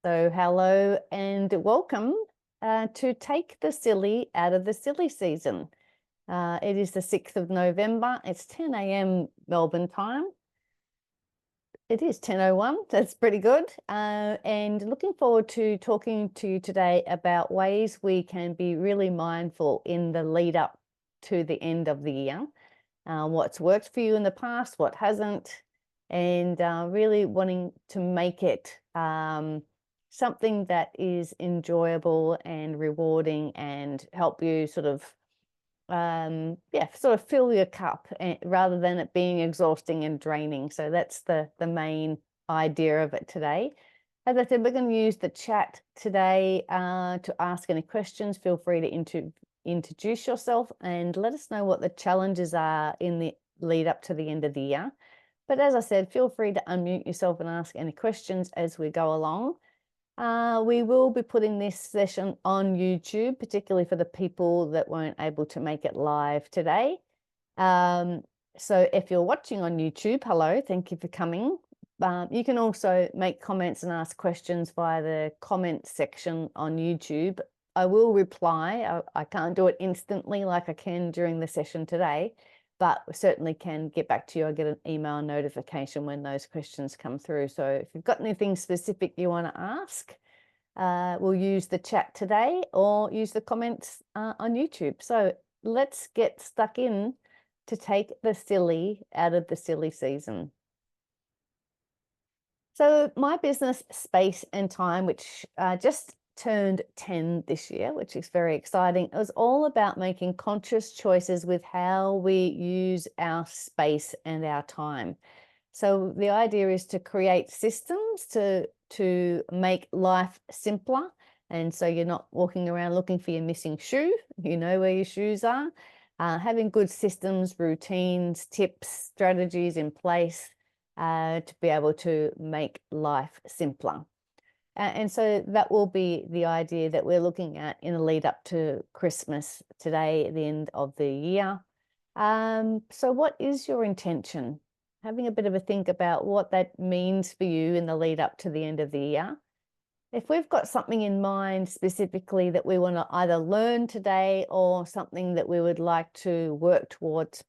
So hello and welcome to Take the Silly Out of the Silly Season. It is the 6th of November. It's 10 a.m. Melbourne time. It is 10:01. That's pretty good. And looking forward to talking to you today about ways we can be really mindful in the lead up to the end of the year. What's worked for you in the past, what hasn't, and really wanting to make it something that is enjoyable and rewarding and help you sort of fill your cup rather than it being exhausting and draining. So that's the main idea of it today. As I said, we're going to use the chat today to ask any questions. Feel free to introduce yourself and let us know what the challenges are in the lead up to the end of the year. But as I said, feel free to unmute yourself and ask any questions as we go along. We will be putting this session on YouTube, particularly for the people that weren't able to make it live today. So if you're watching on YouTube, hello, thank you for coming. You can also make comments and ask questions via the comment section on YouTube. I will reply. I can't do it instantly like I can during the session today, but certainly can get back to you. I get an email notification when those questions come through. So if you've got anything specific you want to ask, we'll use the chat today or use the comments on YouTube. So let's get stuck in to take the silly out of the silly season. So my business, Space and Time, which just turned 10 this year, which is very exciting. It was all about making conscious choices with how we use our space and our time. So the idea is to create systems to make life simpler. And so you're not walking around looking for your missing shoe, you know where your shoes are. Having good systems, routines, tips, strategies in place to be able to make life simpler. And so that will be the idea that we're looking at in the lead up to Christmas today, at the end of the year. So what is your intention? Having a bit of a think about what that means for you in the lead up to the end of the year. If we've got something in mind specifically that we want to either learn today or something that we would like to work towards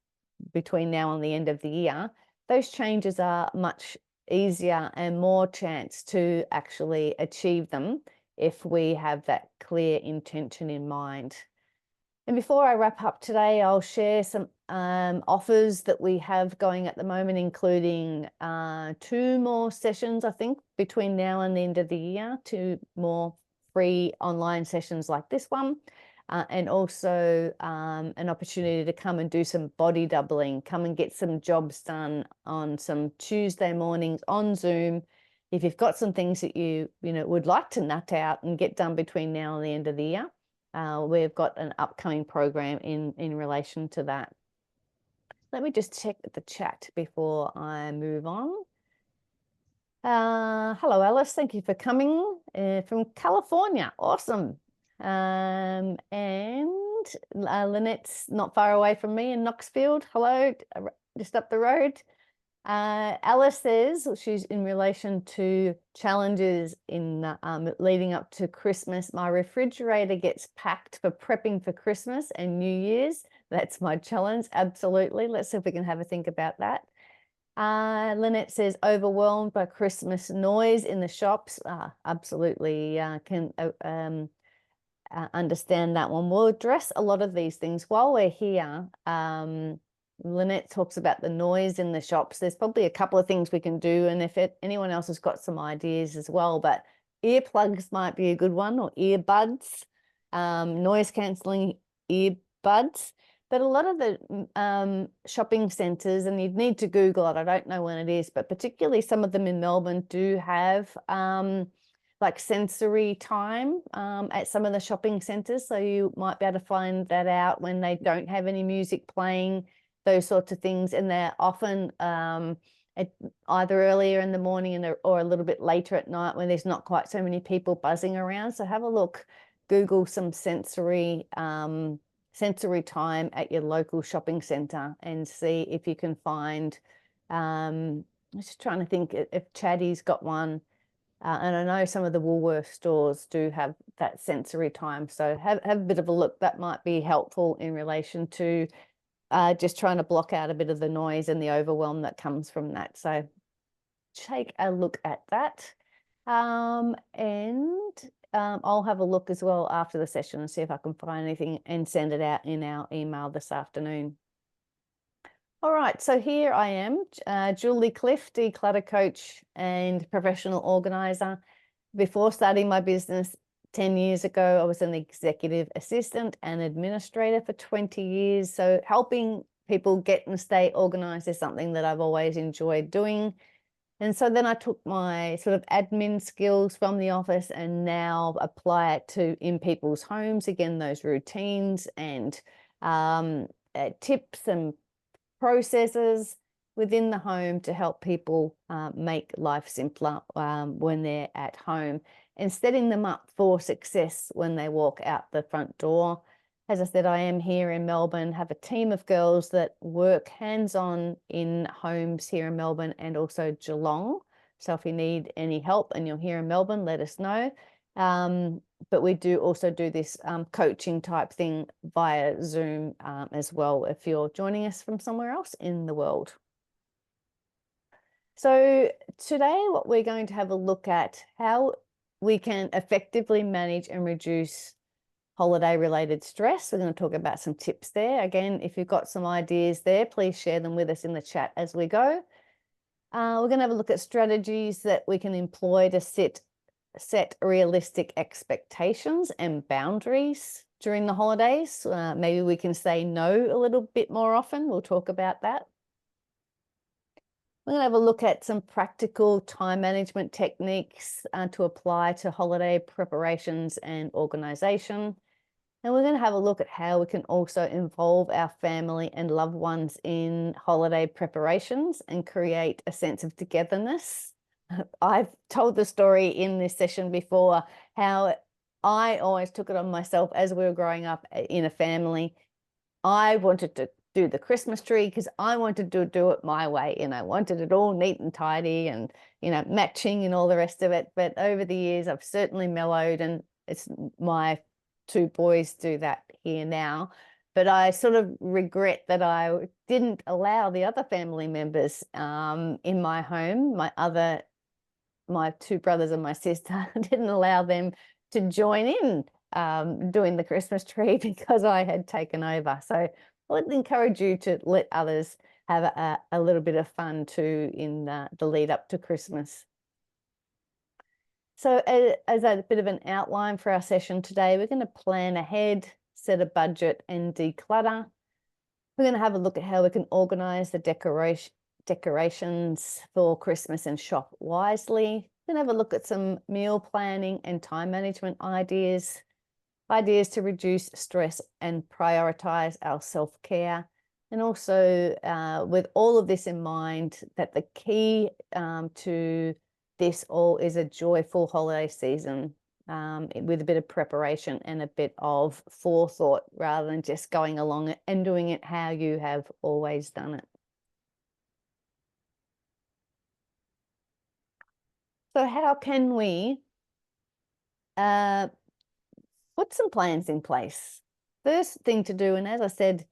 between now and the end of the year, those changes are much easier and more chance to actually achieve them if we have that clear intention in mind. And before I wrap up today, I'll share some offers that we have going at the moment, including 2 more sessions, I think, between now and the end of the year, 2 more free online sessions like this one, and also an opportunity to come and do some body doubling, come and get some jobs done on some Tuesday mornings on Zoom. If you've got some things that you would like to nut out and get done between now and the end of the year, we've got an upcoming program in relation to that. Let me just check the chat before I move on. Hello, Alice. Thank you for coming from California. Awesome. And Lynette's not far away from me in Knoxfield. Hello, just up the road. Alice says she's in relation to challenges in leading up to Christmas. My refrigerator gets packed for prepping for Christmas and New Year's. That's my challenge. Absolutely. Let's see if we can have a think about that. Lynette says overwhelmed by Christmas noise in the shops. Absolutely can understand that one. We'll address a lot of these things while we're here. Lynette talks about the noise in the shops. There's probably a couple of things we can do, and if anyone else has got some ideas as well, but earplugs might be a good one, or earbuds, noise cancelling earbuds. But a lot of the shopping centres, and you'd need to Google it, I don't know when it is, but particularly some of them in Melbourne do have like sensory time at some of the shopping centres. So you might be able to find that out when they don't have any music playing, those sorts of things. And they're often either earlier in the morning or a little bit later at night when there's not quite so many people buzzing around. So have a look, Google some sensory time at your local shopping centre and see if you can find, I'm just trying to think if Chatty's got one. And I know some of the Woolworths stores do have that sensory time. So have a bit of a look. That might be helpful in relation to just trying to block out a bit of the noise and the overwhelm that comes from that. So take a look at that. I'll have a look as well after the session and see if I can find anything and send it out in our email this afternoon. All right, so here I am, Julie Cliff, declutter coach and professional organizer. Before starting my business 10 years ago, I was an executive assistant and administrator for 20 years. So helping people get and stay organized is something that I've always enjoyed doing. And so then I took my sort of admin skills from the office and now apply it to in people's homes. Again, those routines and tips and processes within the home to help people make life simpler when they're at home and setting them up for success when they walk out the front door. As I said, I am here in Melbourne, have a team of girls that work hands-on in homes here in Melbourne and also Geelong. So if you need any help and you're here in Melbourne, let us know. But we do also do this coaching type thing via Zoom as well if you're joining us from somewhere else in the world. So today what we're going to have a look at how we can effectively manage and reduce holiday related stress. We're going to talk about some tips there. Again, if you've got some ideas there, please share them with us in the chat as we go. We're going to have a look at strategies that we can employ to set realistic expectations and boundaries during the holidays. Maybe we can say no a little bit more often. We'll talk about that. We're going to have a look at some practical time management techniques to apply to holiday preparations and organisation. And we're going to have a look at how we can also involve our family and loved ones in holiday preparations and create a sense of togetherness. I've told the story in this session before how I always took it on myself as we were growing up in a family. I wanted to do the Christmas tree because I wanted to do it my way, and I wanted it all neat and tidy and, matching and all the rest of it. But over the years, I've certainly mellowed, and it's my two boys do that here now. But I sort of regret that I didn't allow the other family members in my home, my two brothers and my sister, didn't allow them to join in doing the Christmas tree because I had taken over. So I would encourage you to let others have a little bit of fun too in the lead up to Christmas. So as a bit of an outline for our session today, we're going to plan ahead, set a budget and declutter. We're going to have a look at how we can organise the decorations for Christmas and shop wisely. We're going to have a look at some meal planning and time management ideas to reduce stress and prioritise our self-care. And also with all of this in mind, that the key to this all is a joyful holiday season with a bit of preparation and a bit of forethought rather than just going along and doing it how you have always done it. So how can we put some plans in place? First thing to do, and as I said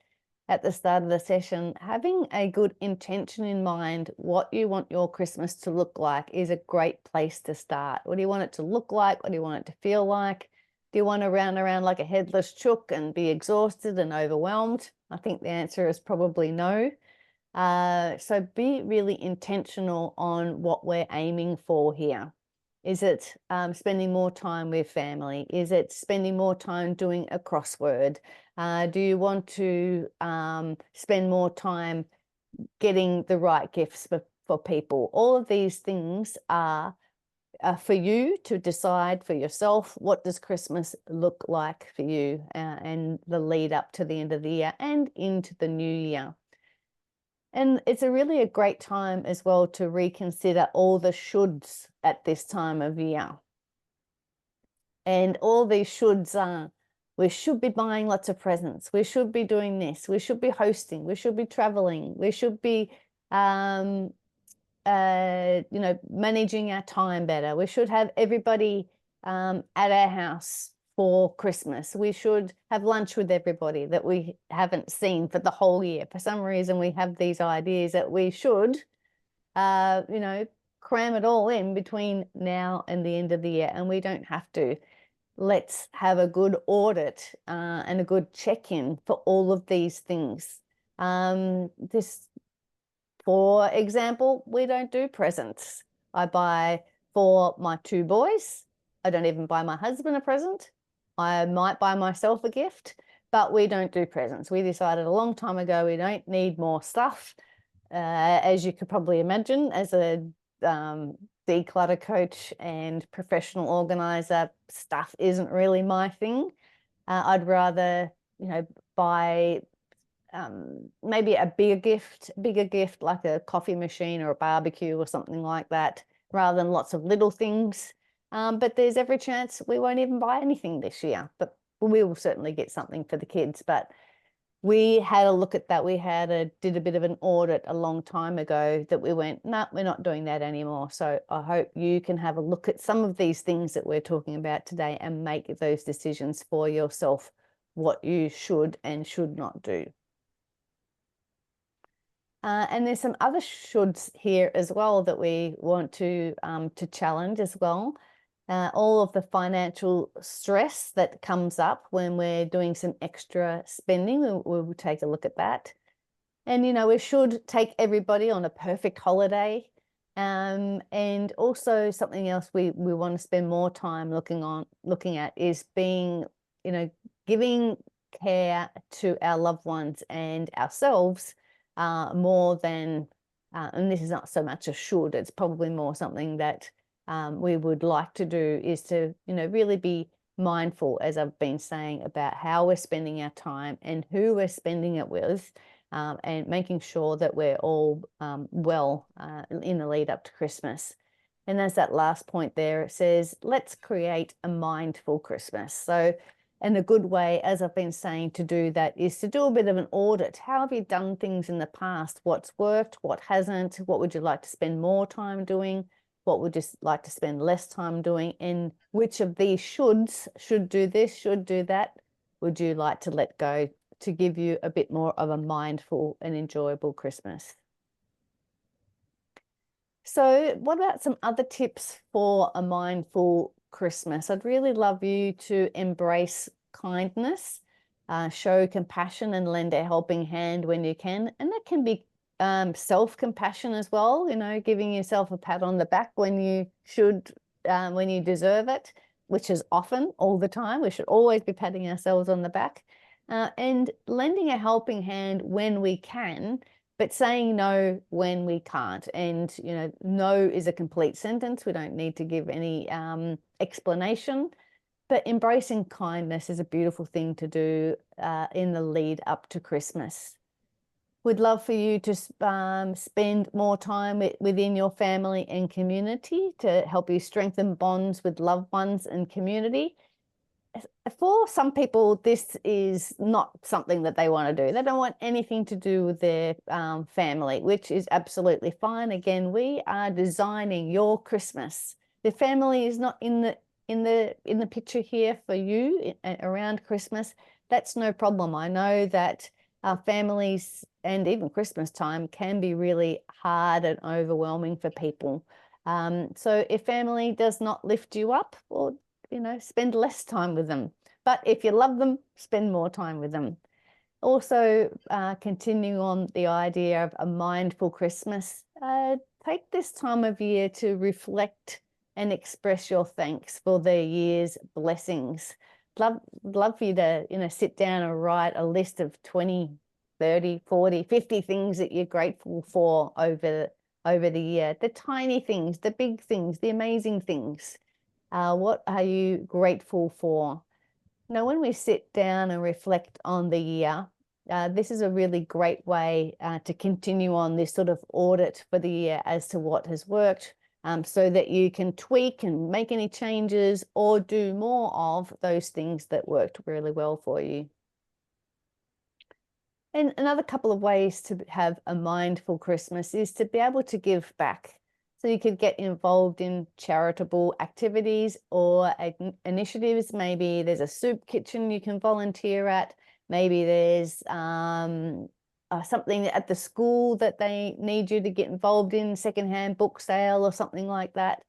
at the start of the session, having a good intention in mind, what you want your Christmas to look like is a great place to start. What do you want it to look like? What do you want it to feel like? Do you want to run around like a headless chook and be exhausted and overwhelmed? I think the answer is probably no. So be really intentional on what we're aiming for here. Is it spending more time with family? Is it spending more time doing a crossword? Do you want to spend more time getting the right gifts for people? All of these things are for you to decide for yourself. What does Christmas look like for you and the lead up to the end of the year and into the new year? And it's a great time as well to reconsider all the shoulds at this time of year. And all these shoulds are, we should be buying lots of presents. We should be doing this. We should be hosting. We should be traveling. We should be you know, managing our time better. We should have everybody at our house for Christmas. We should have lunch with everybody that we haven't seen for the whole year. For some reason, we have these ideas that we should, you know, cram it all in between now and the end of the year, and we don't have to. Let's have a good audit and a good check-in for all of these things. For example, we don't do presents. I buy for my 2 boys. I don't even buy my husband a present. I might buy myself a gift, but we don't do presents. We decided a long time ago we don't need more stuff. As you could probably imagine, as a declutter coach and professional organizer, stuff isn't really my thing. I'd rather, you know, buy maybe a bigger gift like a coffee machine or a barbecue or something like that, rather than lots of little things. But there's every chance we won't even buy anything this year, but we will certainly get something for the kids. But we had a look at that. We did a bit of an audit a long time ago that we went, no, we're not doing that anymore. So I hope you can have a look at some of these things that we're talking about today and make those decisions for yourself, what you should and should not do. And there's some other shoulds here as well that we want to challenge as well. All of the financial stress that comes up when we're doing some extra spending, we'll take a look at that. And, you know, we should take everybody on a perfect holiday. And also something else we want to spend more time looking at is being, you know, giving care to our loved ones and ourselves more than, and this is not so much a should, it's probably more something that we would like to do, is to, you know, really be mindful, as I've been saying, about how we're spending our time and who we're spending it with, and making sure that we're all well in the lead up to Christmas. And there's that last point there. It says, let's create a mindful Christmas. So, and a good way, as I've been saying, to do that is to do a bit of an audit. How have you done things in the past? What's worked? What hasn't? What would you like to spend more time doing? What would you like to spend less time doing? And which of these shoulds, should do this, should do that, would you like to let go to give you a bit more of a mindful and enjoyable Christmas? So what about some other tips for a mindful Christmas? I'd really love you to embrace kindness, show compassion and lend a helping hand when you can. And that can be self-compassion as well, you know, giving yourself a pat on the back when you should, when you deserve it, which is often, all the time. We should always be patting ourselves on the back, and lending a helping hand when we can, but saying no when we can't. And, you know, no is a complete sentence. We don't need to give any explanation, but embracing kindness is a beautiful thing to do in the lead up to Christmas. We'd love for you to spend more time within your family and community to help you strengthen bonds with loved ones and community. For some people, this is not something that they want to do. They don't want anything to do with their family, which is absolutely fine. Again, we are designing your Christmas. The family is not in the picture here for you around Christmas. That's no problem. I know that our families and even Christmas time can be really hard and overwhelming for people. So if family does not lift you up, or, you know, spend less time with them. But if you love them, spend more time with them. Also, continuing on the idea of a mindful Christmas, take this time of year to reflect and express your thanks for the year's blessings. Love for you to, you know, sit down and write a list of 20, 30, 40, 50 things that you're grateful for over the year. The tiny things, the big things, the amazing things. What are you grateful for? Now, when we sit down and reflect on the year, this is a really great way to continue on this sort of audit for the year as to what has worked, so that you can tweak and make any changes or do more of those things that worked really well for you. And another couple of ways to have a mindful Christmas is to be able to give back. So you could get involved in charitable activities or initiatives. Maybe there's a soup kitchen you can volunteer at. Maybe there's something at the school that they need you to get involved in, secondhand book sale or something like that,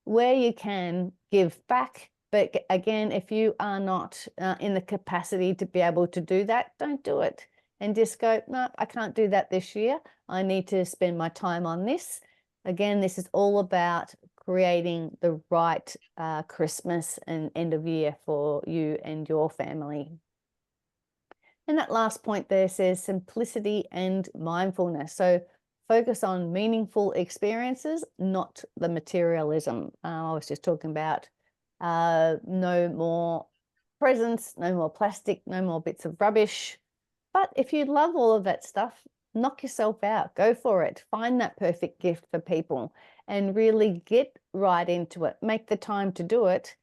where you can give back. But again, if you are not in the capacity to be able to do that, don't do it. And just go, no, I can't do that this year. I need to spend my time on this. Again, this is all about creating the right Christmas and end of year for you and your family. And that last point there says simplicity and mindfulness. So focus on meaningful experiences, not the materialism. I was just talking about no more presents, no more plastic, no more bits of rubbish. But if you love all of that stuff, knock yourself out, go for it, find that perfect gift for people and really get right into it. Make the time to do it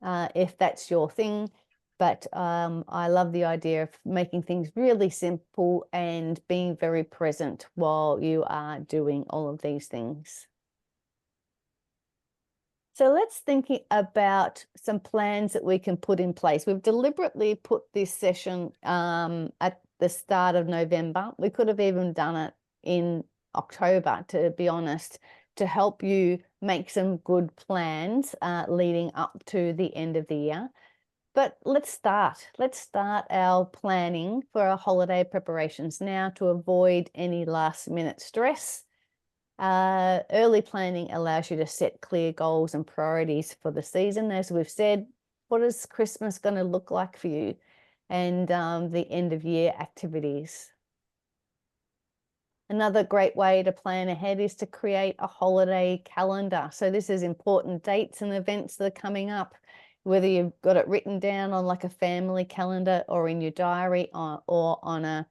if that's your thing. But I love the idea of making things really simple and being very present while you are doing all of these things. So let's think about some plans that we can put in place. We've deliberately put this session at the start of November. We could have even done it in October, to be honest, to help you make some good plans leading up to the end of the year. But let's start. Let's start our planning for our holiday preparations now to avoid any last minute stress. Early planning allows you to set clear goals and priorities for the season. As we've said, what is Christmas going to look like for you, and the end of year activities. Another great way to plan ahead is to create a holiday calendar. So this is important dates and events that are coming up, whether you've got it written down on like a family calendar or in your diary or on a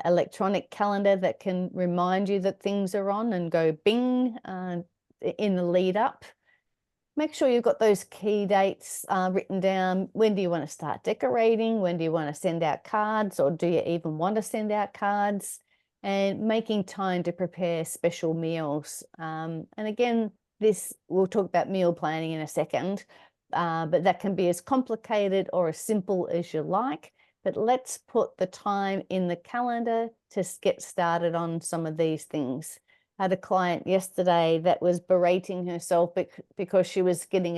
electronic calendar that can remind you that things are on and go bing in the lead up. Make sure you've got those key dates written down. When do you want to start decorating? When do you want to send out cards, or do you even want to send out cards? And making time to prepare special meals. And again, we'll talk about meal planning in a second, but that can be as complicated or as simple as you like. But let's put the time in the calendar to get started on some of these things. I had a client yesterday that was berating herself because she was getting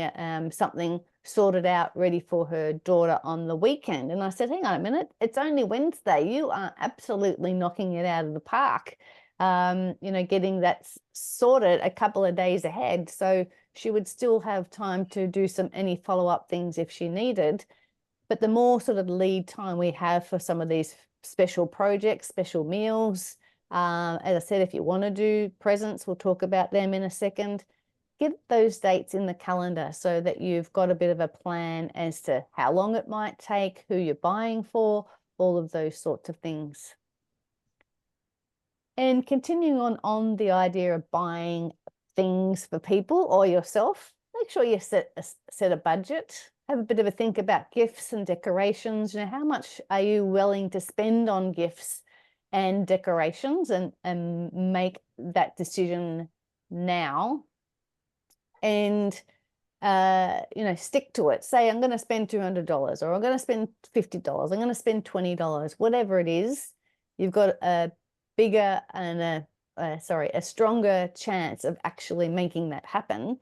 something sorted out ready for her daughter on the weekend. And I said, hang on a minute, it's only Wednesday. You are absolutely knocking it out of the park, getting that sorted a couple of days ahead. So she would still have time to do any follow-up things if she needed. But the more sort of lead time we have for some of these special projects, special meals, as I said, if you want to do presents, we'll talk about them in a second. Get those dates in the calendar so that you've got a bit of a plan as to how long it might take, who you're buying for, all of those sorts of things. And continuing on the idea of buying things for people or yourself, make sure you set a budget. Have a bit of a think about gifts and decorations. How much are you willing to spend on gifts and decorations, and make that decision now. And stick to it. Say, I'm going to spend $200, or I'm going to spend $50. I'm going to spend $20. Whatever it is, you've got a bigger and a stronger chance of actually making that happen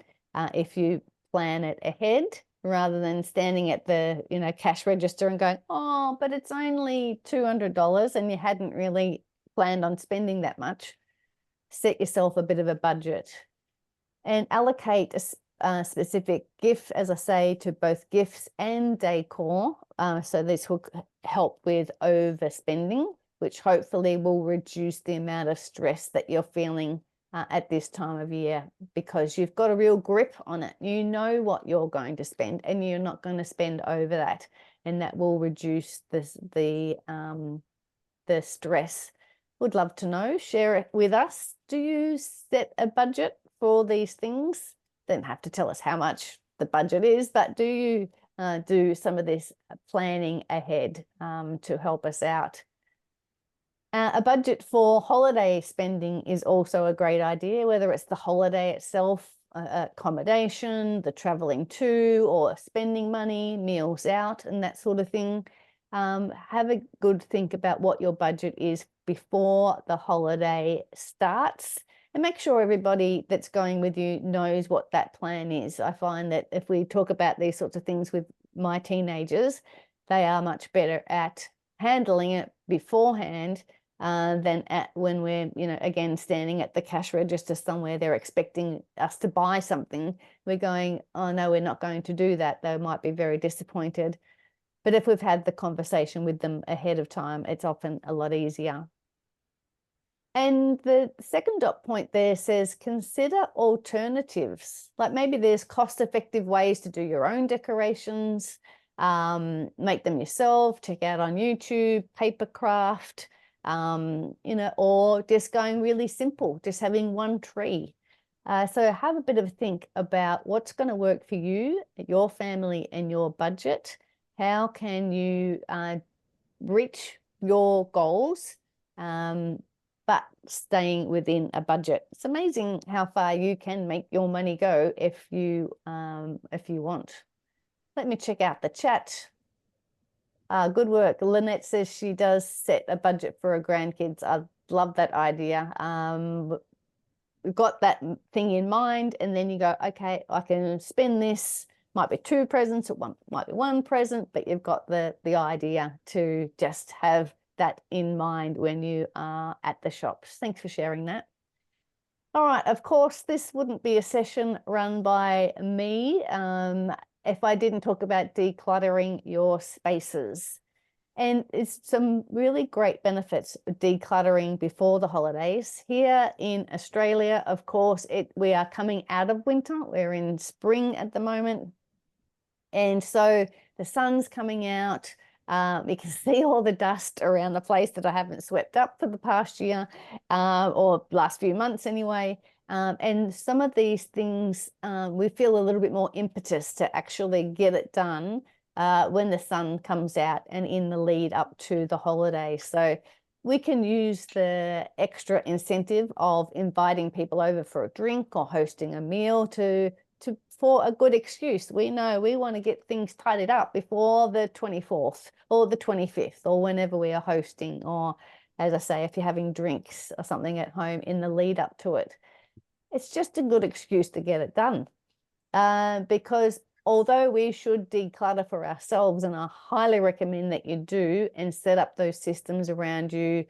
if you plan it ahead, rather than standing at the cash register and going, oh, but it's only $200 and you hadn't really planned on spending that much. Set yourself a bit of a budget and allocate a specific gift, as I say, to both gifts and decor. So this will help with overspending, which hopefully will reduce the amount of stress that you're feeling at this time of year, because you've got a real grip on it. You know what you're going to spend, and you're not going to spend over that, and that will reduce the stress. Would love to know. Share it with us. Do you set a budget for these things? Don't have to tell us how much the budget is, but do you do some of this planning ahead to help us out? A budget for holiday spending is also a great idea, whether it's the holiday itself, accommodation, the traveling to, or spending money, meals out, and that sort of thing. Have a good think about what your budget is before the holiday starts, and make sure everybody that's going with you knows what that plan is. I find that if we talk about these sorts of things with my teenagers, they are much better at handling it beforehand than when we're, again, standing at the cash register somewhere, they're expecting us to buy something. We're going, oh no, we're not going to do that. They might be very disappointed. But if we've had the conversation with them ahead of time, it's often a lot easier. And the second dot point there says, consider alternatives. Like maybe there's cost-effective ways to do your own decorations, make them yourself, check out on YouTube, paper craft, or just going really simple, just having one tree. So have a bit of a think about what's going to work for you, your family, and your budget. How can you reach your goals, but staying within a budget? It's amazing how far you can make your money go if you want. Let me check out the chat. Good work. Lynette says she does set a budget for her grandkids. I love that idea. We've got that thing in mind, and then you go, okay, I can spend this. Might be 2 presents, or might be 1 present, but you've got the idea to just have that in mind when you are at the shops. Thanks for sharing that. All right, of course, this wouldn't be a session run by me if I didn't talk about decluttering your spaces. And it's some really great benefits of decluttering before the holidays. Here in Australia, of course, we are coming out of winter. We're in spring at the moment. And so the sun's coming out. You can see all the dust around the place that I haven't swept up for the past year, or last few months anyway. And some of these things, we feel a little bit more impetus to actually get it done when the sun comes out and in the lead up to the holiday. So we can use the extra incentive of inviting people over for a drink or hosting a meal for a good excuse. We know we want to get things tidied up before the 24th or the 25th or whenever we are hosting, or as I say, if you're having drinks or something at home in the lead up to it. It's just a good excuse to get it done. Because although we should declutter for ourselves, and I highly recommend that you do and set up those systems around you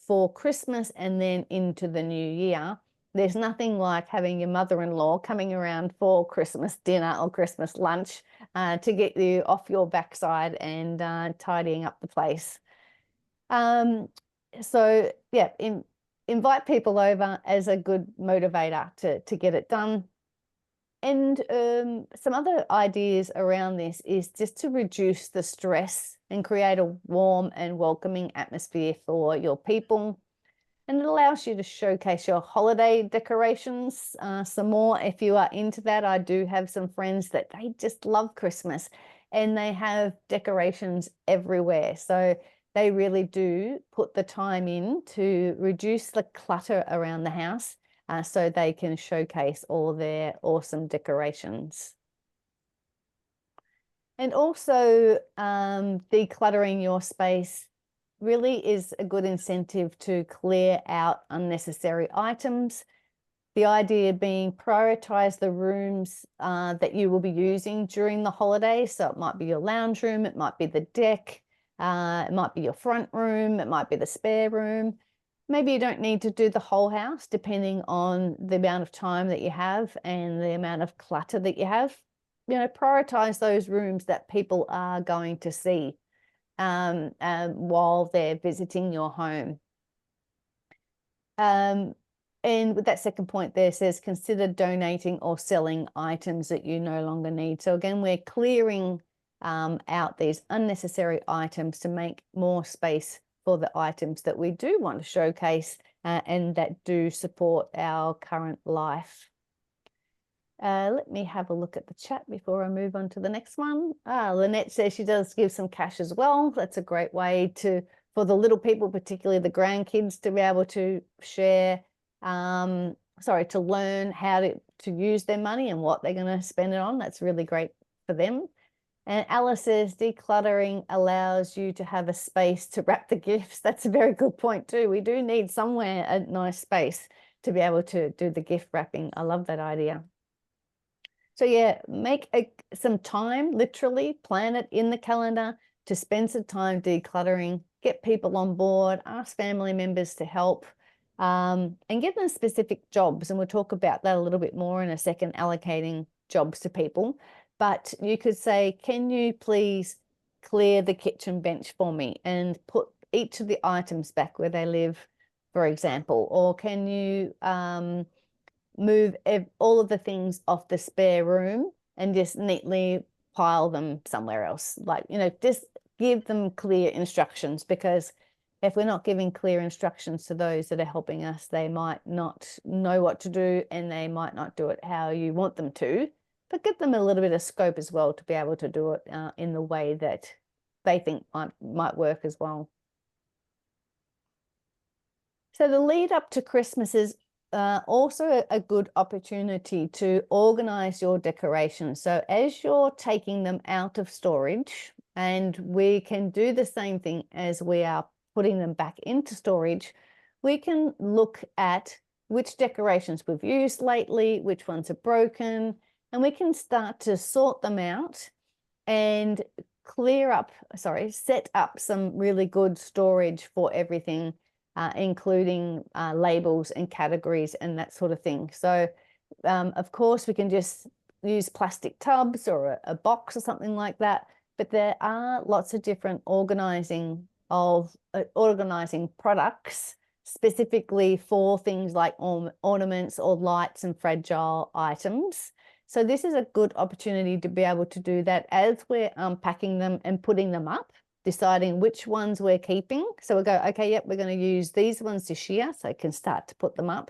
for Christmas and then into the new year, there's nothing like having your mother-in-law coming around for Christmas dinner or Christmas lunch to get you off your backside and tidying up the place. So yeah, invite people over as a good motivator to get it done. And some other ideas around this is just to reduce the stress and create a warm and welcoming atmosphere for your people. And it allows you to showcase your holiday decorations some more if you are into that. I do have some friends that they just love Christmas and they have decorations everywhere. So they really do put the time in to reduce the clutter around the house so they can showcase all their awesome decorations. And also decluttering your space really is a good incentive to clear out unnecessary items. The idea being prioritize the rooms that you will be using during the holidays. So it might be your lounge room, it might be the deck, it might be your front room, it might be the spare room. Maybe you don't need to do the whole house depending on the amount of time that you have and the amount of clutter that you have. Prioritize those rooms that people are going to see while they're visiting your home. And with that second point there says, consider donating or selling items that you no longer need. So again, we're clearing out these unnecessary items to make more space for the items that we do want to showcase and that do support our current life. Let me have a look at the chat before I move on to the next one. Lynette says she does give some cash as well. That's a great way to for the little people, particularly the grandkids, to be able to share, to learn how to use their money and what they're going to spend it on. That's really great for them. And Alice says decluttering allows you to have a space to wrap the gifts. That's a very good point too. We do need somewhere a nice space to be able to do the gift wrapping. I love that idea. So yeah, make some time, literally plan it in the calendar to spend some time decluttering, get people on board, ask family members to help, and give them specific jobs. And we'll talk about that a little bit more in a second, allocating jobs to people. But you could say, can you please clear the kitchen bench for me and put each of the items back where they live, for example? Or can you move all of the things off the spare room and just neatly pile them somewhere else? Like, just give them clear instructions, because if we're not giving clear instructions to those that are helping us, they might not know what to do and they might not do it how you want them to. But give them a little bit of scope as well to be able to do it in the way that they think might work as well. So the lead up to Christmas is also a good opportunity to organize your decorations. So as you're taking them out of storage, and we can do the same thing as we are putting them back into storage, we can look at which decorations we've used lately, which ones are broken, and we can start to sort them out and set up some really good storage for everything, including labels and categories and that sort of thing. So of course we can just use plastic tubs or a box or something like that, but there are lots of different organizing products specifically for things like ornaments or lights and fragile items. So this is a good opportunity to be able to do that as we're unpacking them and putting them up, deciding which ones we're keeping. So we go, okay, yep, we're going to use these ones this year, so I can start to put them up.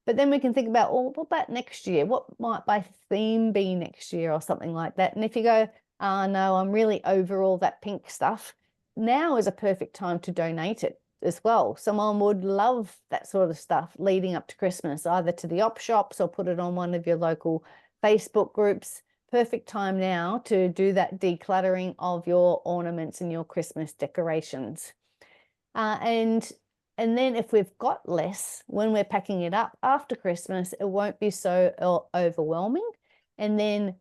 But then we can think about, oh, what about next year? What might my theme be next year or something like that? And if you go, oh, no, I'm really over all that pink stuff, now is a perfect time to donate it as well. Someone would love that sort of stuff leading up to Christmas, either to the op shops or put it on one of your local Facebook groups. Perfect time now to do that decluttering of your ornaments and your Christmas decorations. And then if we've got less, when we're packing it up after Christmas, it won't be so overwhelming. And then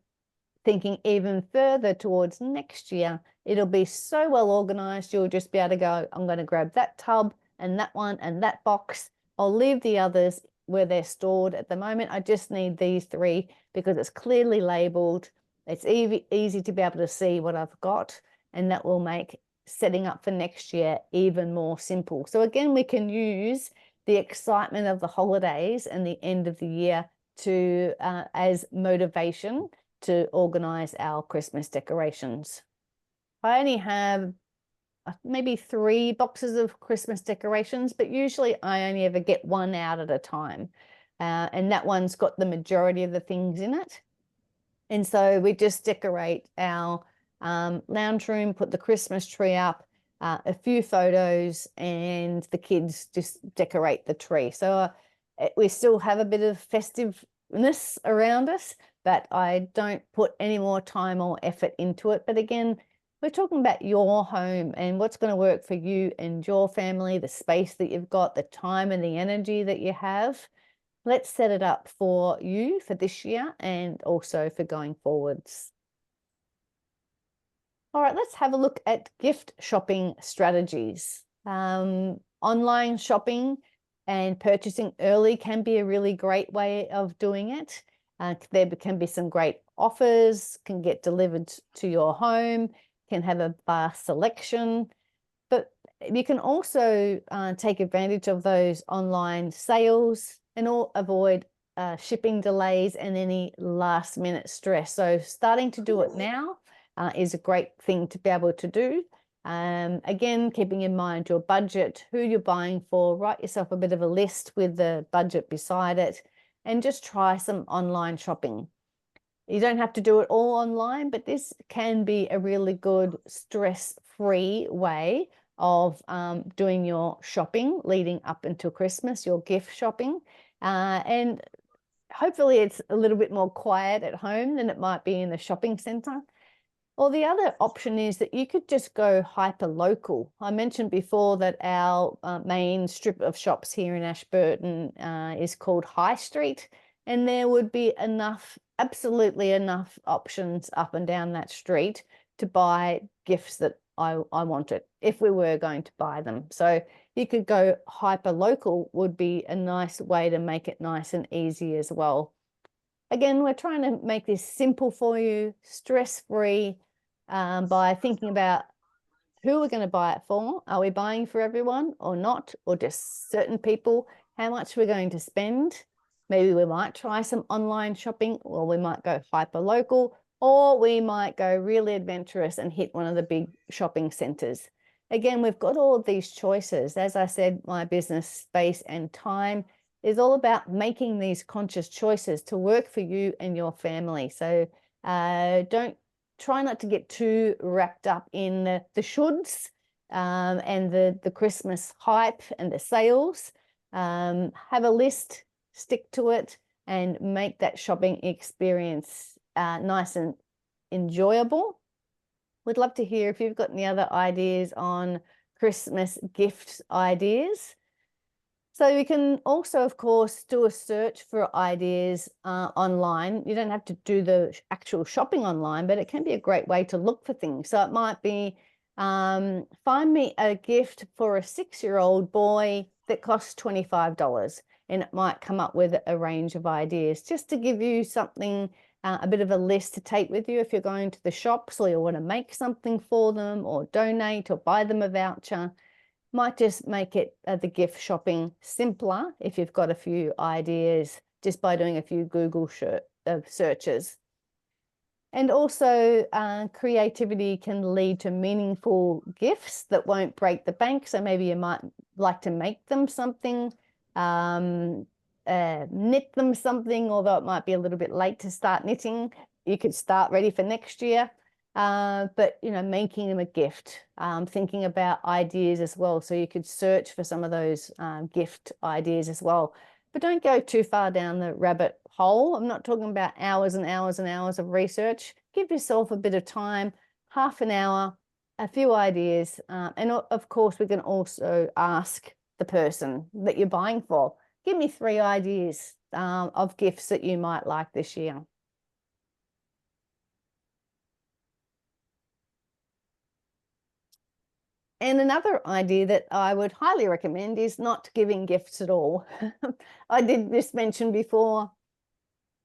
thinking even further towards next year, it'll be so well organized, you'll just be able to go, I'm going to grab that tub and that one and that box. I'll leave the others where they're stored at the moment. I just need these 3 because it's clearly labeled. It's easy to be able to see what I've got, and that will make setting up for next year even more simple. So again, we can use the excitement of the holidays and the end of the year to as motivation to organize our Christmas decorations. I only have maybe 3 boxes of Christmas decorations, but usually I only ever get one out at a time. And that one's got the majority of the things in it. And so we just decorate our lounge room, put the Christmas tree up, a few photos, and the kids just decorate the tree. So we still have a bit of festiveness around us, but I don't put any more time or effort into it. But again, we're talking about your home and what's going to work for you and your family, the space that you've got, the time and the energy that you have. Let's set it up for you for this year and also for going forwards. All right, let's have a look at gift shopping strategies. Online shopping and purchasing early can be a really great way of doing it. There can be some great offers, can get delivered to your home, can have a vast selection, but you can also take advantage of those online sales and avoid shipping delays and any last minute stress. So starting to do it now is a great thing to be able to do. Again, keeping in mind your budget, who you're buying for, write yourself a bit of a list with the budget beside it, and just try some online shopping. You don't have to do it all online, but this can be a really good stress-free way of doing your shopping leading up until Christmas, your gift shopping. And hopefully it's a little bit more quiet at home than it might be in the shopping centre. Or the other option is that you could just go hyper local. I mentioned before that our main strip of shops here in Ashburton is called High Street, and there would be enough, absolutely enough options up and down that street to buy gifts that I wanted if we were going to buy them. So you could go hyper local would be a nice way to make it nice and easy as well. Again, we're trying to make this simple for you, stress-free, by thinking about who we're going to buy it for. Are we buying for everyone or not, or just certain people? How much we're going to spend? Maybe we might try some online shopping, or we might go hyper local, or we might go really adventurous and hit one of the big shopping centres. Again, we've got all of these choices. As I said, my business space and time is all about making these conscious choices to work for you and your family. So try not to get too wrapped up in the shoulds and the Christmas hype and the sales. Have a list, stick to it, and make that shopping experience nice and enjoyable. We'd love to hear if you've got any other ideas on Christmas gift ideas. So you can also, of course, do a search for ideas online. You don't have to do the actual shopping online, but it can be a great way to look for things. So it might be, find me a gift for a 6-year-old boy that costs $25. And it might come up with a range of ideas just to give you something, a bit of a list to take with you if you're going to the shops, or you want to make something for them or donate or buy them a voucher. Might just make it the gift shopping simpler if you've got a few ideas just by doing a few Google searches. And also creativity can lead to meaningful gifts that won't break the bank. So maybe you might like to make them something, knit them something, although it might be a little bit late to start knitting. You could start ready for next year. But, you know, making them a gift, thinking about ideas as well. So you could search for some of those gift ideas as well. But don't go too far down the rabbit hole. I'm not talking about hours and hours and hours of research. Give yourself a bit of time, half an hour, a few ideas. And of course, we can also ask the person that you're buying for, give me 3 ideas of gifts that you might like this year. And another idea that I would highly recommend is not giving gifts at all. I did just mention before,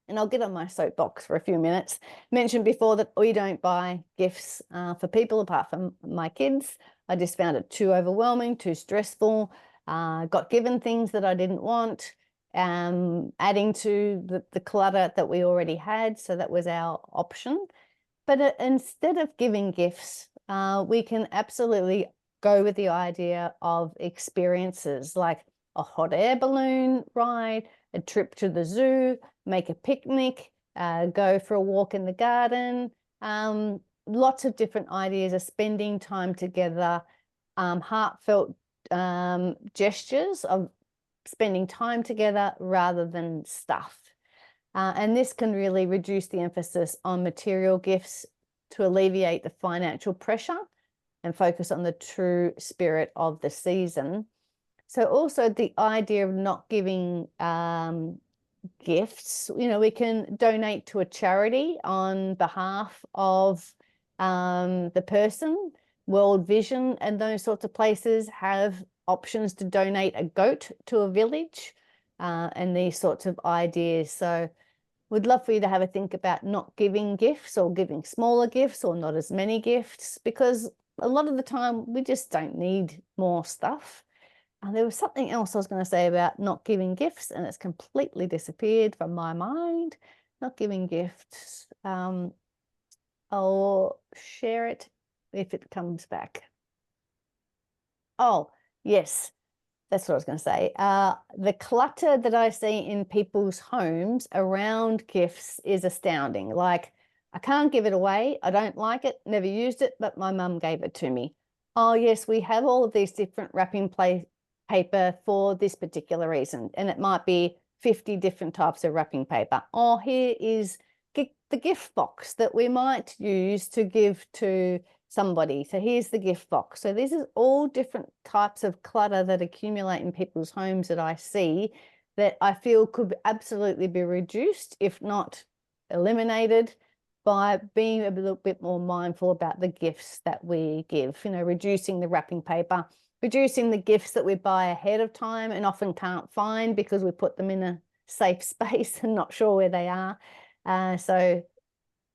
and I'll get on my soapbox for a few minutes, mentioned before that we don't buy gifts for people apart from my kids. I just found it too overwhelming, too stressful, got given things that I didn't want, adding to the clutter that we already had. So that was our option. But instead of giving gifts, we can absolutely go with the idea of experiences like a hot air balloon ride, a trip to the zoo, make a picnic, go for a walk in the garden. Lots of different ideas of spending time together, heartfelt gestures of spending time together rather than stuff. And this can really reduce the emphasis on material gifts to alleviate the financial pressure and focus on the true spirit of the season. So also the idea of not giving gifts, you know, we can donate to a charity on behalf of the person. World Vision and those sorts of places have options to donate a goat to a village and these sorts of ideas. So we'd love for you to have a think about not giving gifts or giving smaller gifts or not as many gifts, because a lot of the time we just don't need more stuff. There was something else I was going to say about not giving gifts, and it's completely disappeared from my mind. Not giving gifts. I'll share it if it comes back. Oh, yes. That's what I was going to say. The clutter that I see in people's homes around gifts is astounding. Like, I can't give it away. I don't like it, never used it, but my mum gave it to me. Oh, yes, we have all of these different wrapping paper for this particular reason. And it might be 50 different types of wrapping paper. Oh, here is the gift box that we might use to give to somebody. So here's the gift box. So this is all different types of clutter that accumulate in people's homes that I see that I feel could absolutely be reduced, if not eliminated, by being a little bit more mindful about the gifts that we give, reducing the wrapping paper, reducing the gifts that we buy ahead of time and often can't find because we put them in a safe space and not sure where they are. So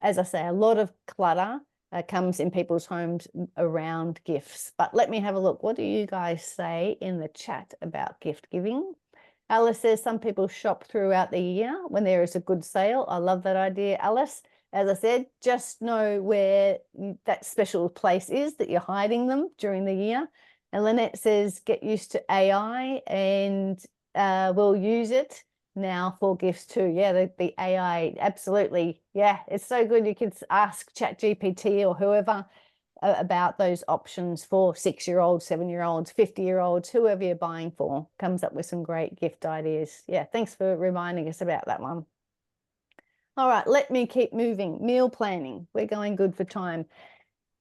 as I say, a lot of clutter comes in people's homes around gifts. But let me have a look. What do you guys say in the chat about gift giving? Alice says some people shop throughout the year when there is a good sale. I love that idea, Alice. As I said, just know where that special place is that you're hiding them during the year. And Lynette says, get used to AI and we'll use it now for gifts too. Yeah, the AI, absolutely. Yeah, it's so good. You can ask ChatGPT or whoever about those options for 6-year-olds, 7-year-olds, 50-year-olds, whoever you're buying for, comes up with some great gift ideas. Yeah, thanks for reminding us about that one. All right, let me keep moving. Meal planning. We're going good for time.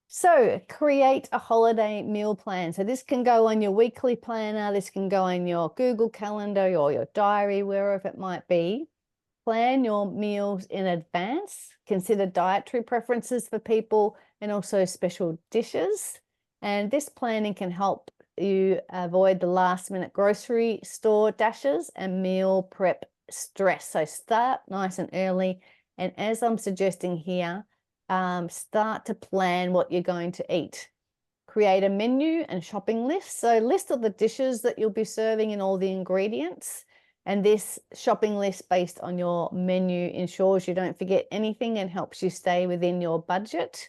So create a holiday meal plan. So this can go on your weekly planner. This can go on your Google Calendar or your diary, wherever it might be. Plan your meals in advance. Consider dietary preferences for people and also special dishes. And this planning can help you avoid the last-minute grocery store dashes and meal prep stress. So start nice and early. And as I'm suggesting here, start to plan what you're going to eat. Create a menu and shopping list. So list all the dishes that you'll be serving and all the ingredients. And this shopping list based on your menu ensures you don't forget anything and helps you stay within your budget.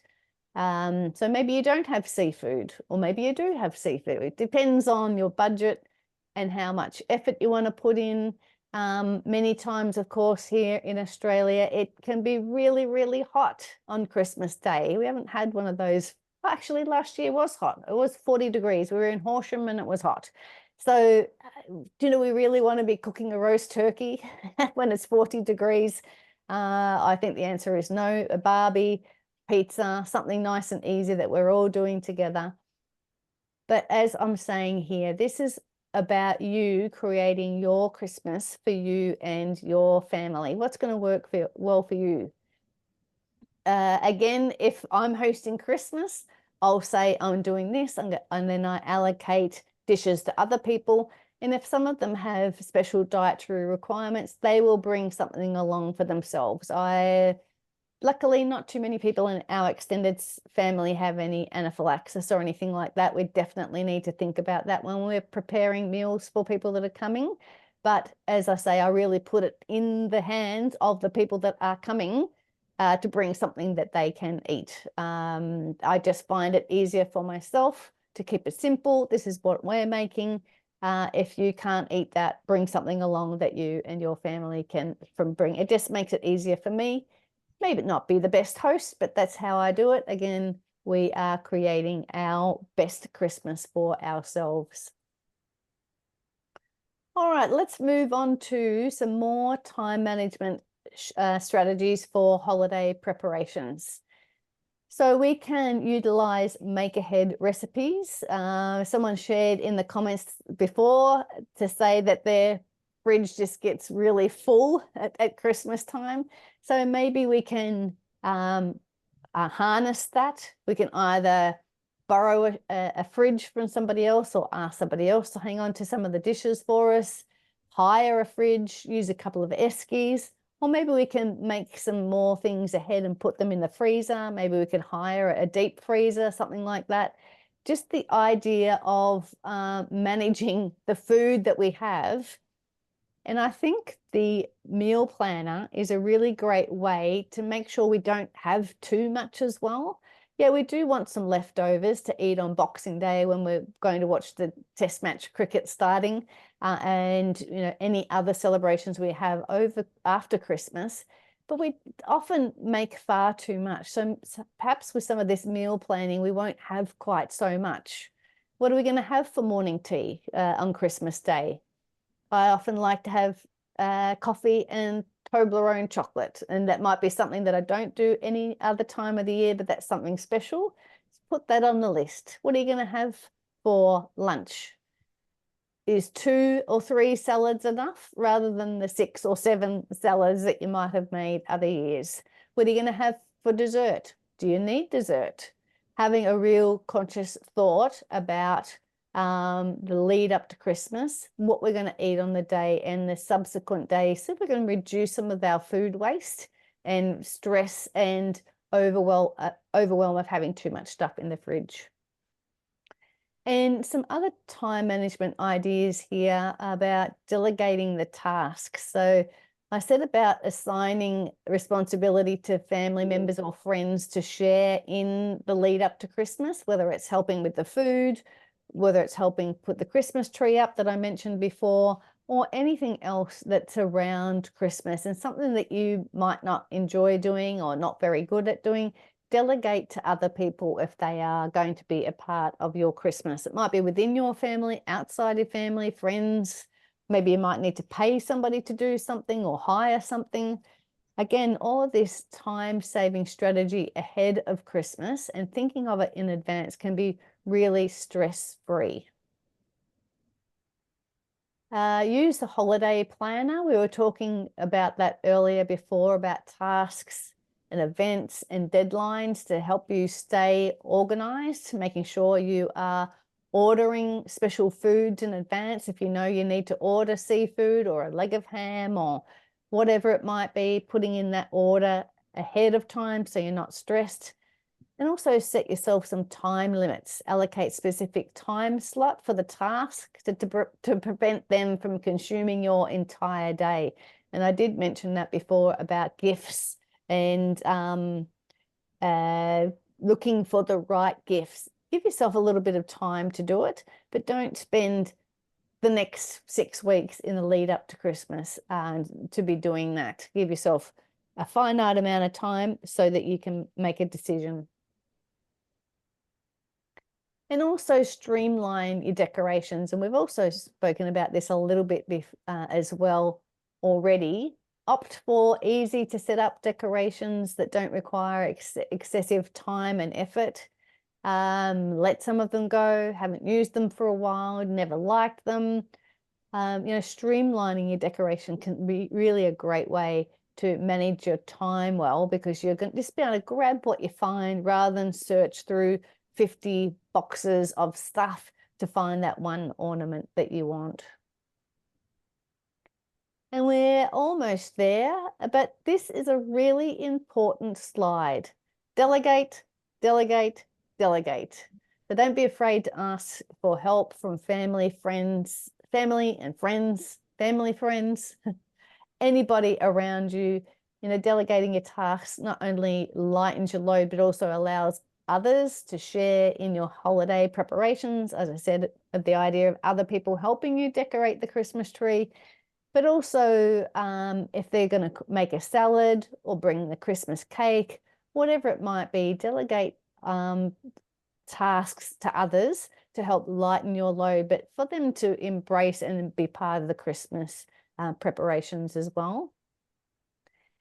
So maybe you don't have seafood, or maybe you do have seafood. It depends on your budget and how much effort you want to put in. Many times, of course, here in Australia, it can be really, really hot on Christmas Day. We haven't had one of those. Actually, last year was hot. It was 40 degrees. We were in Horsham and it was hot. So, do we really want to be cooking a roast turkey when it's 40 degrees? I think the answer is no. A barbie, pizza, something nice and easy that we're all doing together. But as I'm saying here, this is about you creating your Christmas for you and your family. What's going to work well for you? Again, if I'm hosting Christmas, I'll say I'm doing this, and then I allocate dishes to other people. And if some of them have special dietary requirements, they will bring something along for themselves. Luckily, not too many people in our extended family have any anaphylaxis or anything like that. We definitely need to think about that when we're preparing meals for people that are coming. But as I say, I really put it in the hands of the people that are coming to bring something that they can eat. I just find it easier for myself to keep it simple. This is what we're making. If you can't eat that, bring something along that you and your family can bring. It just makes it easier for me. Maybe not be the best host, but that's how I do it. Again, we are creating our best Christmas for ourselves. All right, let's move on to some more time management strategies for holiday preparations. So we can utilize make-ahead recipes. Someone shared in the comments before to say that their fridge just gets really full at Christmas time. So maybe we can harness that. We can either borrow a fridge from somebody else or ask somebody else to hang on to some of the dishes for us, hire a fridge, use a couple of eskies, or maybe we can make some more things ahead and put them in the freezer. Maybe we can hire a deep freezer, something like that. Just the idea of managing the food that we have. And I think the meal planner is a really great way to make sure we don't have too much as well. Yeah, we do want some leftovers to eat on Boxing Day when we're going to watch the Test match cricket starting, and any other celebrations we have after Christmas. but we often make far too much. So perhaps with some of this meal planning, we won't have quite so much. What are we going to have for morning tea on Christmas Day? I often like to have coffee and Toblerone chocolate, and that might be something that I don't do any other time of the year, but that's something special. Put that on the list. What are you going to have for lunch? Is 2 or 3 salads enough rather than the 6 or 7 salads that you might have made other years? What are you going to have for dessert? Do you need dessert? Having a real conscious thought about the lead up to Christmas, what we're going to eat on the day and the subsequent day. So we're going to reduce some of our food waste and stress and overwhelm of having too much stuff in the fridge. And some other time management ideas here about delegating the tasks. So I said about assigning responsibility to family members or friends to share in the lead up to Christmas, whether it's helping with the food, whether it's helping put the Christmas tree up that I mentioned before, or anything else that's around Christmas and something that you might not enjoy doing or not very good at doing. Delegate to other people if they are going to be a part of your Christmas. It might be within your family, outside your family, friends. Maybe you might need to pay somebody to do something or hire something. Again, all of this time-saving strategy ahead of Christmas and thinking of it in advance can be really stress-free. Use the holiday planner. We were talking about that earlier before, about tasks and events and deadlines to help you stay organized, making sure you are ordering special foods in advance. If you know you need to order seafood or a leg of ham or whatever it might be, putting in that order ahead of time so you're not stressed. And also set yourself some time limits. Allocate specific time slot for the task to prevent them from consuming your entire day. And I did mention that before about gifts and looking for the right gifts. Give yourself a little bit of time to do it, but don't spend the next 6 weeks in the lead up to Christmas to be doing that. Give yourself a finite amount of time so that you can make a decision. And also streamline your decorations. And we've also spoken about this a little bit as well already. Opt for easy to set up decorations that don't require excessive time and effort. Let some of them go, haven't used them for a while, never liked them. Streamlining your decoration can be really a great way to manage your time well, because you're going to just be able to grab what you find rather than search through 50 boxes of stuff to find that one ornament that you want. And we're almost there, but this is a really important slide. Delegate, delegate, delegate. So don't be afraid to ask for help from family friends, anybody around you. Delegating your tasks not only lightens your load, but also allows others to share in your holiday preparations. As I said, the idea of other people helping you decorate the Christmas tree, but also if they're going to make a salad or bring the Christmas cake, whatever it might be, delegate tasks to others to help lighten your load, but for them to embrace and be part of the Christmas preparations as well.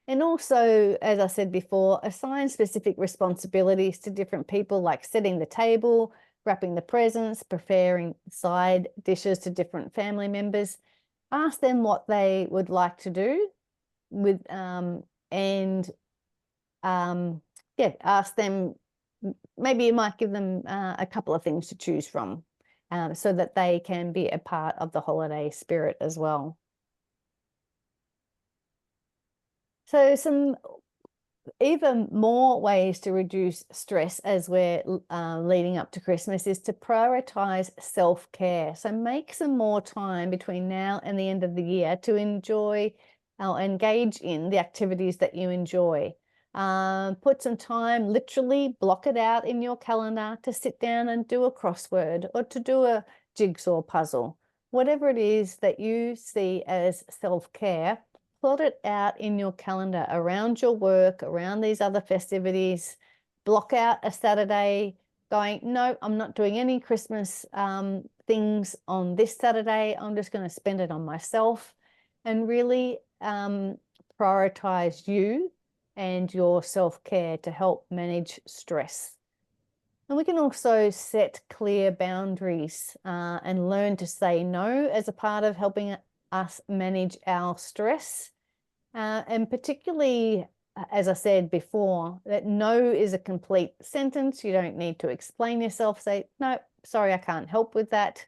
And also, as I said before, assign specific responsibilities to different people, like setting the table, wrapping the presents, preparing side dishes to different family members. Ask them what they would like to do with, ask them, maybe you might give them a couple of things to choose from so that they can be a part of the holiday spirit as well. So some even more ways to reduce stress as we're leading up to Christmas is to prioritize self-care. So make some more time between now and the end of the year to enjoy or engage in the activities that you enjoy. Put some time, literally block it out in your calendar to sit down and do a crossword or to do a jigsaw puzzle. Whatever it is that you see as self-care, plot it out in your calendar around your work, around these other festivities. Block out a Saturday going, no, I'm not doing any Christmas things on this Saturday. I'm just going to spend it on myself, and really prioritize you and your self-care to help manage stress. And we can also set clear boundaries and learn to say no as a part of helping us manage our stress. And particularly, as I said before, that no is a complete sentence. You don't need to explain yourself. Say, no, sorry, I can't help with that.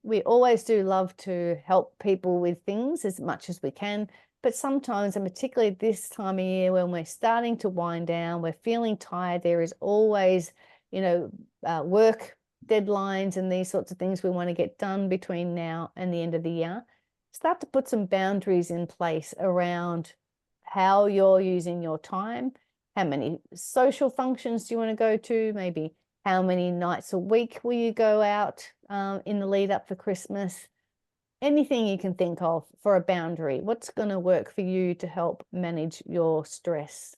We always do love to help people with things as much as we can. But sometimes, and particularly this time of year when we're starting to wind down, we're feeling tired, there is always, work deadlines and these sorts of things we want to get done between now and the end of the year. Start to put some boundaries in place around how you're using your time, how many social functions do you want to go to, maybe how many nights a week will you go out in the lead up for Christmas. Anything you can think of for a boundary. What's going to work for you to help manage your stress?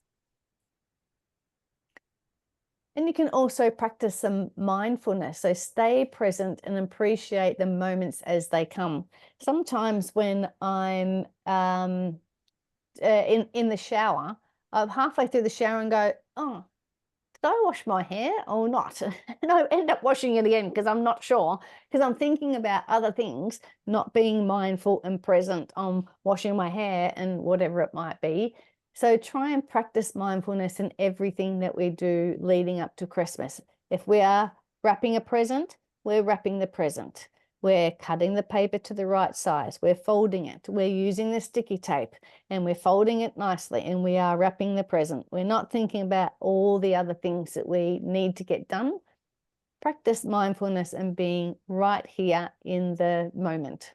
And you can also practice some mindfulness. So stay present and appreciate the moments as they come. Sometimes when I'm in the shower, I'm halfway through the shower and go, oh, did I wash my hair or not? And I end up washing it again because I'm not sure, because I'm thinking about other things, not being mindful and present on washing my hair and whatever it might be. So try and practice mindfulness in everything that we do leading up to Christmas. If we are wrapping a present, we're wrapping the present. We're cutting the paper to the right size. We're folding it. We're using the sticky tape and we're folding it nicely, and we are wrapping the present. We're not thinking about all the other things that we need to get done. Practice mindfulness and being right here in the moment.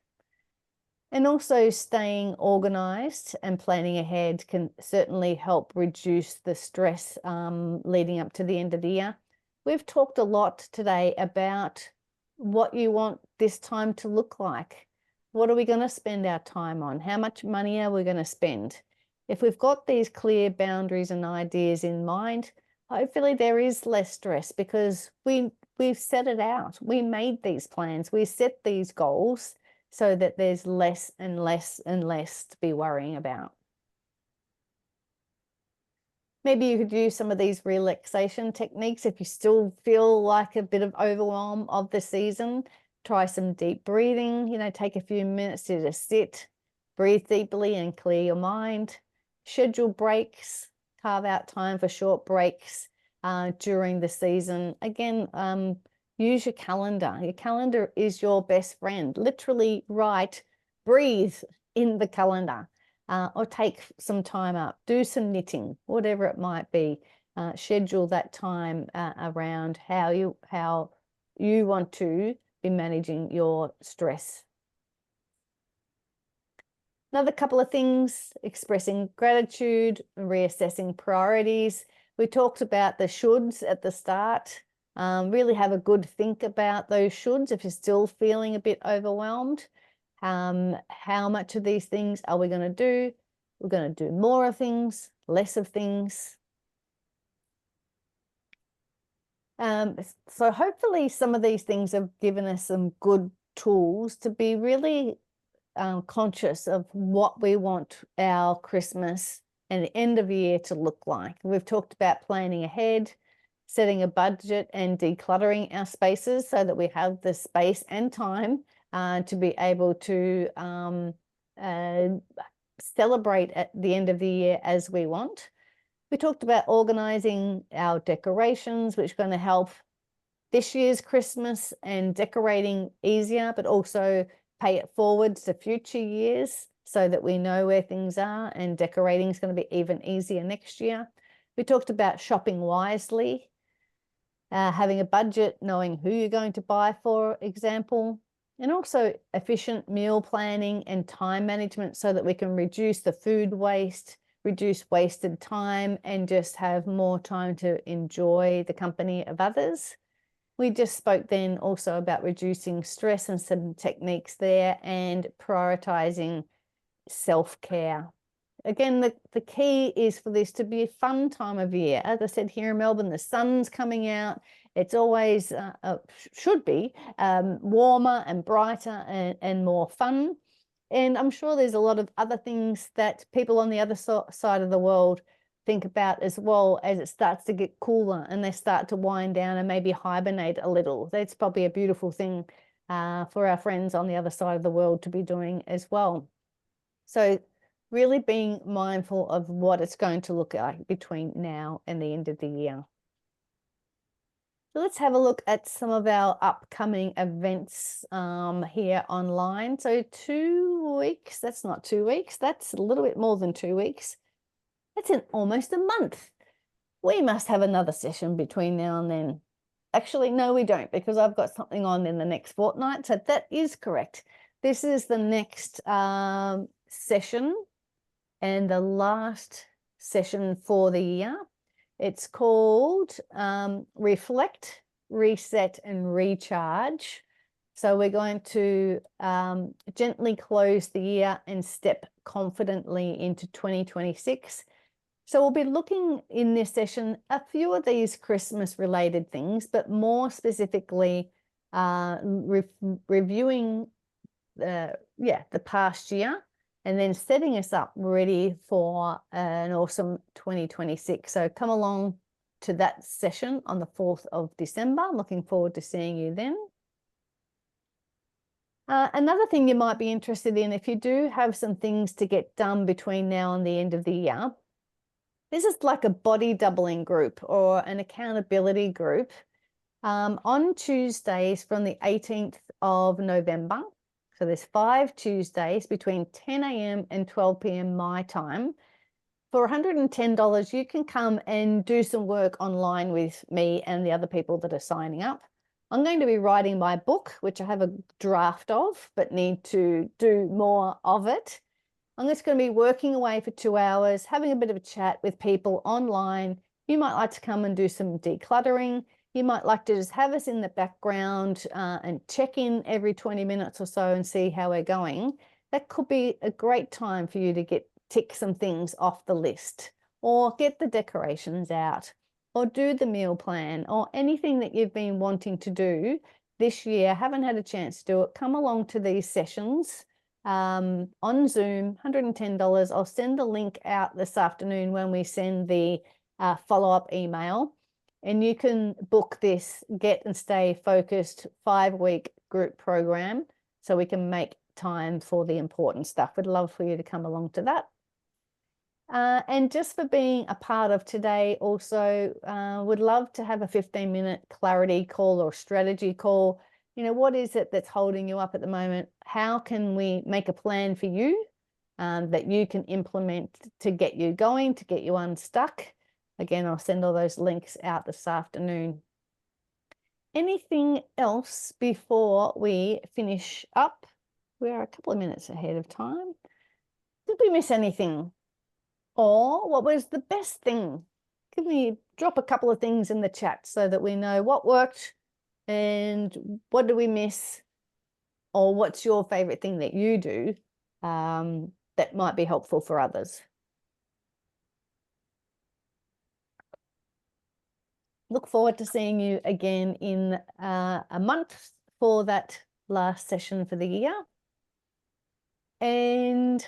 And also staying organized and planning ahead can certainly help reduce the stress leading up to the end of the year. We've talked a lot today about what you want this time to look like. What are we going to spend our time on? How much money are we going to spend? If we've got these clear boundaries and ideas in mind, hopefully there is less stress because we've set it out. We made these plans. We set these goals so that there's less and less and less to be worrying about. Maybe you could use some of these relaxation techniques if you still feel like a bit of overwhelm of the season. Try some deep breathing, take a few minutes to just sit, breathe deeply and clear your mind. Schedule breaks, carve out time for short breaks during the season. Again, use your calendar. Your calendar is your best friend. Literally write, breathe in the calendar. Or take some time up, do some knitting, whatever it might be. Schedule that time around how you want to be managing your stress. Another couple of things: expressing gratitude, reassessing priorities. We talked about the shoulds at the start. Really have a good think about those shoulds if you're still feeling a bit overwhelmed. How much of these things are we going to do? We're going to do more of things, less of things. So hopefully some of these things have given us some good tools to be really conscious of what we want our Christmas and the end of the year to look like. We've talked about planning ahead, setting a budget and decluttering our spaces so that we have the space and time to be able to celebrate at the end of the year as we want. We talked about organizing our decorations, which are going to help this year's Christmas and decorating easier, but also pay it forward to future years so that we know where things are, and decorating is going to be even easier next year. We talked about shopping wisely, having a budget, knowing who you're going to buy, for example, and also efficient meal planning and time management so that we can reduce the food waste, reduce wasted time, and just have more time to enjoy the company of others. We just spoke then also about reducing stress and some techniques there, and prioritizing self-care. again, the key is for this to be a fun time of year. As I said, here in Melbourne, the sun's coming out. It's always, should be, warmer and brighter and more fun. And I'm sure there's a lot of other things that people on the other side of the world think about as well, as it starts to get cooler and they start to wind down and maybe hibernate a little. That's probably a beautiful thing for our friends on the other side of the world to be doing as well. So really being mindful of what it's going to look like between now and the end of the year. So let's have a look at some of our upcoming events here online. So 2 weeks, that's not 2 weeks, that's a little bit more than 2 weeks. That's in almost a month. We must have another session between now and then. Actually, no, we don't, because I've got something on in the next fortnight. So that is correct. This is the next session and the last session for the year. It's called Reflect, Reset and Recharge. So we're going to gently close the year and step confidently into 2026. So we'll be looking in this session a few of these Christmas related things, but more specifically reviewing the past year and then setting us up ready for an awesome 2026. So come along to that session on the 4th of December. Looking forward to seeing you then. Another thing you might be interested in, if you do have some things to get done between now and the end of the year, this is like a body doubling group or an accountability group on Tuesdays from the 18th of November. So there's 5 Tuesdays between 10 a.m. and 12 p.m. my time. For $110, you can come and do some work online with me and the other people that are signing up. I'm going to be writing my book, which I have a draft of, but need to do more of it. I'm just going to be working away for 2 hours, having a bit of a chat with people online. You might like to come and do some decluttering. You might like to just have us in the background and check in every 20 minutes or so and see how we're going. That could be a great time for you to tick some things off the list, or get the decorations out, or do the meal plan, or anything that you've been wanting to do this year, haven't had a chance to do it. Come along to these sessions on Zoom, $110. I'll send the link out this afternoon when we send the follow-up email, and you can book this Get and Stay Focused 5-week group program so we can make time for the important stuff. We'd love for you to come along to that. And just for being a part of today, also would love to have a 15-minute clarity call or strategy call. You know, what is it that's holding you up at the moment? How can we make a plan for you that you can implement to get you going, to get you unstuck? Again, I'll send all those links out this afternoon. Anything else before we finish up? We are a couple of minutes ahead of time. Did we miss anything? Or what was the best thing? Can we drop a couple of things in the chat so that we know what worked and what did we miss, or what's your favorite thing that you do that might be helpful for others? Look forward to seeing you again in a month for that last session for the year. And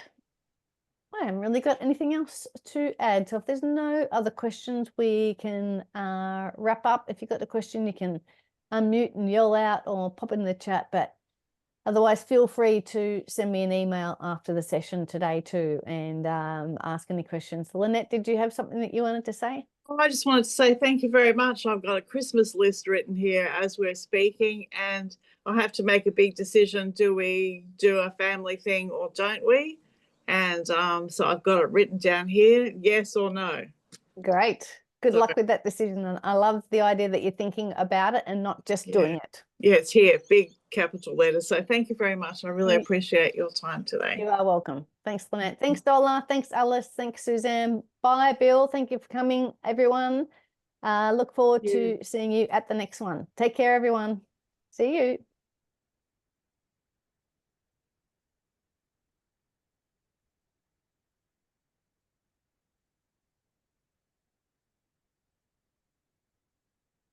I haven't really got anything else to add. So if there's no other questions, we can wrap up. If you've got a question, you can unmute and yell out or pop it in the chat. But otherwise, feel free to send me an email after the session today too, and ask any questions. Lynette, did you have something that you wanted to say? I just wanted to say thank you very much. I've got a Christmas list written here as we're speaking, and I have to make a big decision. Do we do a family thing or don't we? And so I've got it written down here, yes or no. Great. Good luck with that decision. And I love the idea that you're thinking about it and not just doing it. Yeah, it's here, big capital letters. So thank you very much. I really appreciate your time today. You are welcome. Thanks, Lynette. Thanks, Dola. Thanks, Alice. Thanks, Suzanne. Bye, Bill. Thank you for coming, everyone. Look forward to seeing you at the next one. Take care, everyone. See you.